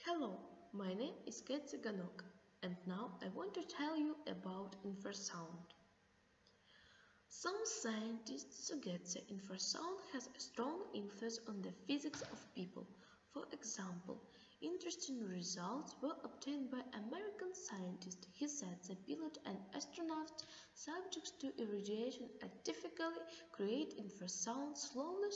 Hello, my name is Ketsi Ganok, and now I want to tell you about infrasound. Some scientists suggest that infrasound has a strong influence on the physics of people. For example, interesting results were obtained by American scientist. He said that pilots and astronauts subject to irradiation artificially create infrasound slowly.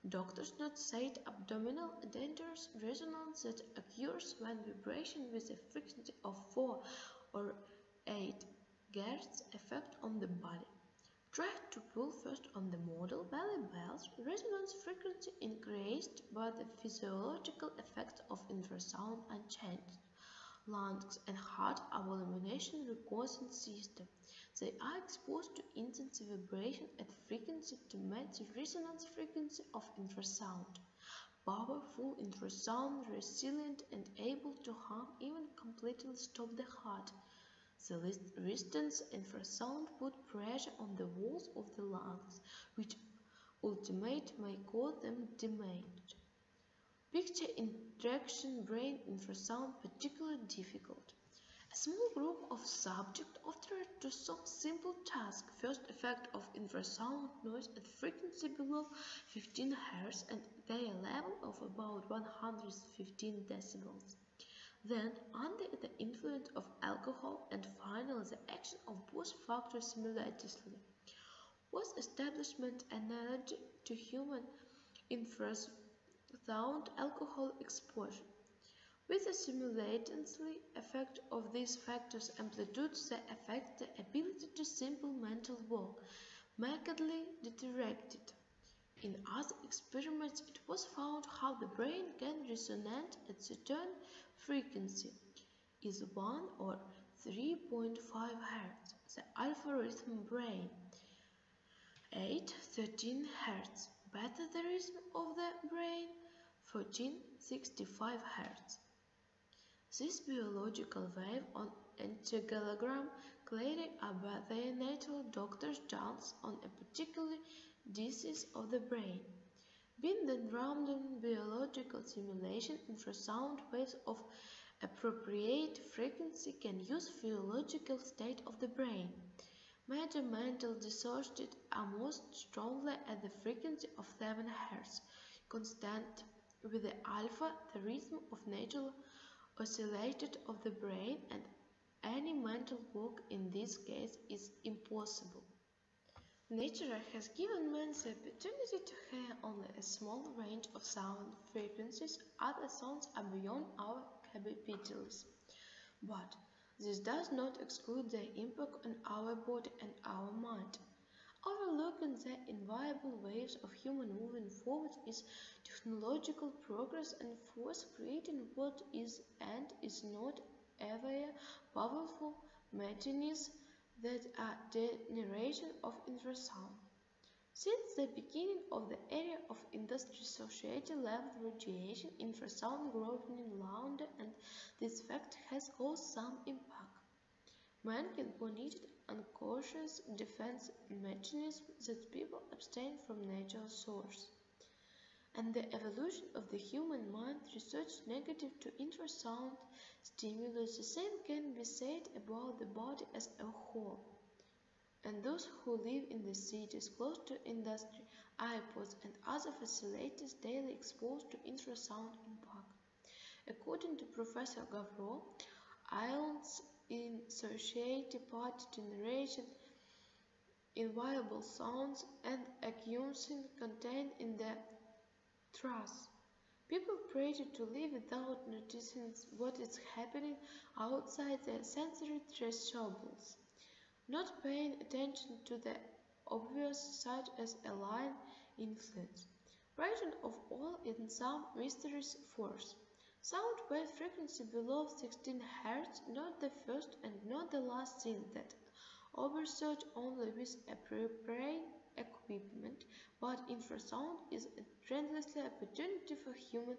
Doctors note said abdominal dangerous resonance that occurs when vibration with a frequency of 4 or 8 Hz effect on the body. Try to pull first on the model belly bells. Resonance frequency increased, but the physiological effects of infrasound unchanged. Lungs and heart are elimination recording system. They are exposed to intense vibration at frequency to match the resonance frequency of infrasound. Powerful infrasound, resilient and able to harm even completely stop the heart. The resistance infrasound put pressure on the walls of the lungs, which ultimately may cause them damage. Picture interaction brain infrasound particularly difficult. A small group of subjects tried to solve simple task. First effect of infrasound noise at frequency below 15 Hz and their level of about 115 decibels. Then, under the influence of alcohol and finally the action of both factors simultaneously, was establishment analogy to human infrasound alcohol exposure. With the simultaneously effect of these factors amplitudes, they affect the ability to simple mental work, markedly deteriorated. In other experiments, it was found how the brain can resonate at certain frequency is 1 or 3.5 Hz, the alpha rhythm brain, 8-13 Hz, beta the rhythm of the brain, 14-65 Hz. This biological wave on angiogram clearly are their natural doctor's chance on a particular disease of the brain. Being the random biological simulation, infrasound waves of appropriate frequency can use physiological state of the brain. Major mental disorders are most strongly at the frequency of 7 Hz, constant with the alpha, the rhythm of natural oscillated of the brain, and any mental work in this case is impossible. Nature has given man the opportunity to hear only a small range of sound frequencies. Other sounds are beyond our capabilities. But this does not exclude their impact on our body and our mind. Overlooking the inviolable ways of human moving forward is technological progress and force creating what is and is not ever powerful mechanisms that are generation of infrasound. Since the beginning of the era of industry-associated level radiation, infrasound growth in London, and this fact has caused some impact. Mankind needed unconscious defense mechanisms that people abstain from natural source. And the evolution of the human mind research negative to infrasound stimulus. The same can be said about the body as a whole. And those who live in the cities close to industry, airports and other facilities daily exposed to infrasound impact. According to Professor Gavro, ions in society part generation inviolable sounds and accusation contained in the truss. People pray to live without noticing what is happening outside their sensory thresholds, not paying attention to the obvious such as a line influence, writing of all in some mysterious force. Sound wave frequency below 16 Hz, not the first and not the last thing that oversearch only with appropriate equipment, but infrasound is a tremendous opportunity for human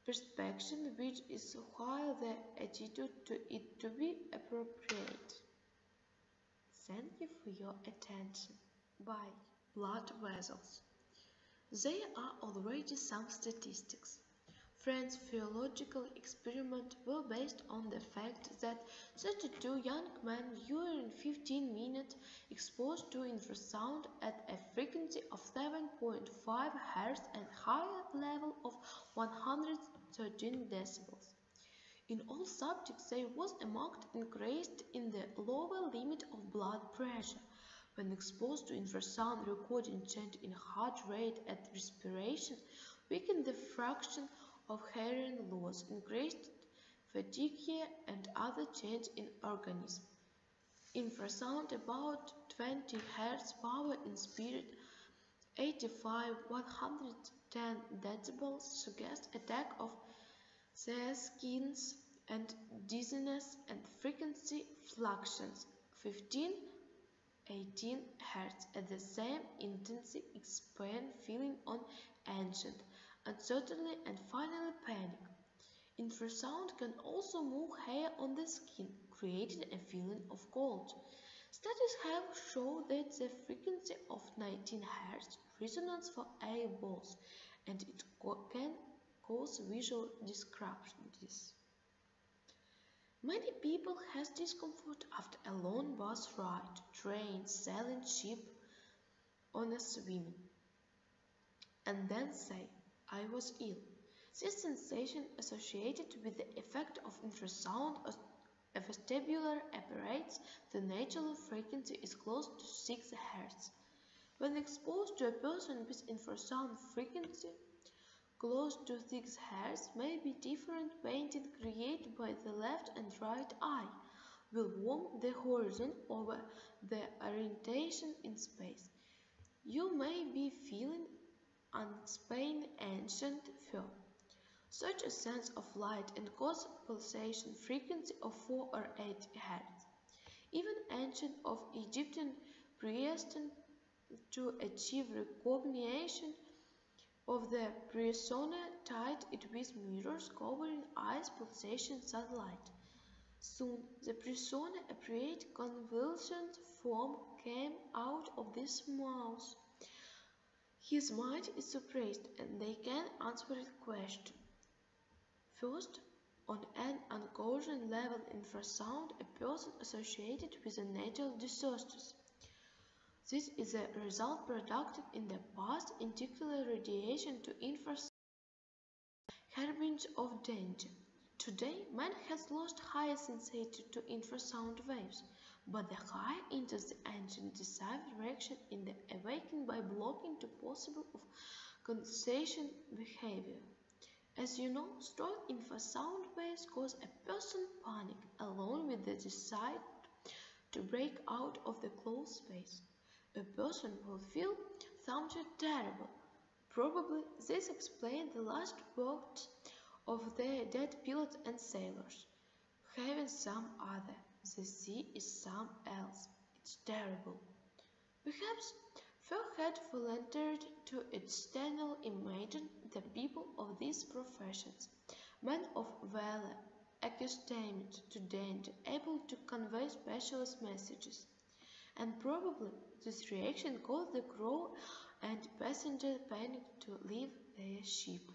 perspection, which is why the attitude to it to be appropriate. Thank you for your attention. Bye. Blood vessels. There are already some statistics. France's theological experiments were based on the fact that 32 young men during 15 minutes exposed to infrasound at a frequency of 7.5 Hz and higher level of 113 decibels. In all subjects, there was a marked increase in the lower limit of blood pressure. When exposed to infrasound recording change in heart rate at respiration, weakened the fraction of hearing loss, increased fatigue and other changes in organism. Infrasound about 20 Hz power in spirit 85-110 decibels suggest attack of the skins and dizziness and frequency fluctuations 15-18 Hz at the same intensity explain feeling on ancient, uncertainty and finally panic. Infrasound can also move hair on the skin, creating a feeling of cold. Studies have shown that the frequency of 19 Hz resonates for air balls and it can cause visual discrepancies. Many people have discomfort after a long bus ride, train, sailing ship, on a swimming, and then say, I was ill. This sensation associated with the effect of infrasound of vestibular apparatus, the natural frequency is close to 6 Hz. When exposed to a person with infrasound frequency close to 6 Hz, maybe different painting created by the left and right eye will warm the horizon over the orientation in space. You may be feeling unspained ancient fur. Such a sense of light and cause pulsation frequency of 4 or 8 Hz. Even ancient of Egyptian priests to achieve recognition of the persona tied it with mirrors covering eyes pulsation satellite. Soon the persona appeared convulsioned form came out of this mouth. His mind is suppressed and they can answer the question. First, on an unconscious level infrasound, a person associated with a natural disasters. This is a result produced in the past, in particular radiation to infrasound, harbinger of danger. Today, man has lost higher sensitivity to infrasound waves, but the higher enters the ancient desired direction in the awakening by blocking the possible of condensation behavior. As you know, strong infrasound waves cause a person panic along with the desire to break out of the closed space. A person will feel something terrible. Probably this explains the last words of the dead pilots and sailors. Heaven some other, the sea is some else. It's terrible. Perhaps Phil had volunteered to external imagine the people of these professions, men of valor, accustomed to danger, able to convey specialist messages. And probably this reaction caused the crew and passenger panic to leave their ship.